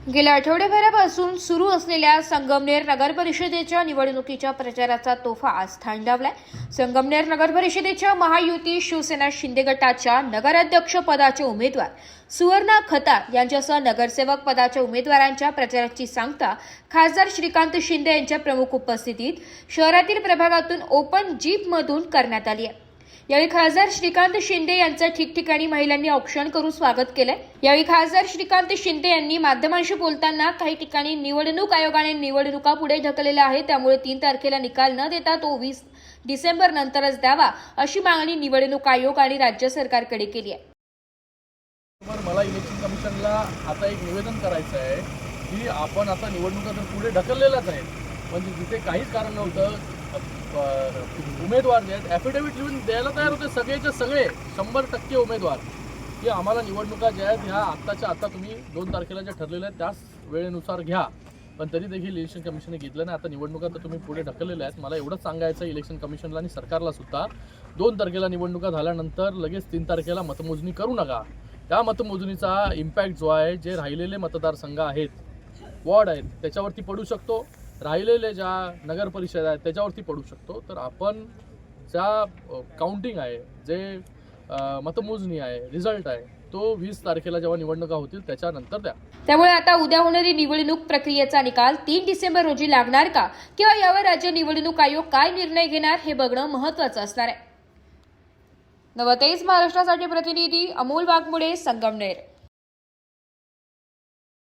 गेल्या आठवड्याभरापासून सुरू असलेल्या संगमनेर नगर परिषदेच्या निवडणुकीच्या प्रचाराचा तोफा आज थंडावलाय। संगमनेर नगर परिषदेच्या महायुती शिवसेना शिंदे गटाच्या नगराध्यक्ष पदाचे उमेदवार सुवर्णा खताळ यांच्यासह नगरसेवक पदाच्या उमेदवारांच्या प्रचाराची सांगता खासदार श्रीकांत शिंदे यांच्या प्रमुख उपस्थितीत शहरातील प्रभागातून ओपन जीपमधून करण्यात आली आहे। यावेळी खासदार श्रीकांत शिंदे यांचं ठिकठिकाणी महिलांनी औक्षण करून स्वागत केलंय। यावेळी खासदार श्रीकांत शिंदे यांनी माध्यमांशी बोलताना काही ठिकाणी निवडणूक आयोगाने निवडणुका पुढे ढकललेल्या आहे, त्यामुळे 3 तारखेला निकाल न देता तो 20 डिसेंबर नंतरच द्यावा अशी मागणी निवडणूक आयोग आणि राज्य सरकारकडे केली आहे। मला इलेक्शन कमिशनला आता एक निवेदन करायचं आहे की आपण आता निवडणुका तर पुढे ढकललेल्याच आहेत, म्हणजे जिथे काहीच कारण नव्हतं उमेदवार जे आहेत ॲफिडेव्हिट लिहून द्यायला तयार होते सगळेचे सगळे 100% उमेदवार की आम्हाला निवडणुका ज्या आहेत ह्या आत्ताच्या आत्ता तुम्ही 2 तारखेला ज्या ठरलेल्या आहेत त्याच वेळेनुसार घ्या, पण तरी देखील इलेक्शन कमिशनने घेतलं नाही। आता निवडणुका तर तुम्ही पुढे ढकललेल्या आहेत। मला एवढंच सांगायचं आहे इलेक्शन कमिशनला आणि सरकारला सुद्धा, 2 तारखेला निवडणुका झाल्यानंतर लगेच 3 तारखेला मतमोजणी करू नका। त्या मतमोजणीचा इम्पॅक्ट जो आहे, जे राहिलेले मतदारसंघ आहेत, वॉर्ड आहेत, त्याच्यावरती पडू शकतो, राहिलेले ज्या नगर परिषद आहेत त्याच्यावरती पडू शकतो। तर आपण ज्या काउंटिंग आहे, जे मतमोजणी आहे, रिझल्ट आहे, तो 20 तारखेला जेव्हा निवडणुका होतील त्याच्यानंतर द्या। त्यामुळे आता उद्या होणारी निवडणूक प्रक्रियेचा निकाल 3 डिसेंबर रोजी लागणार का, किंवा यावर राज्य निवडणूक आयोग काय निर्णय घेणार हे बघणं महत्त्वाचं असणार आहे। नवतेज महाराष्ट्रासाठी प्रतिनिधी अमोल वाघमोडे, संगमनेर।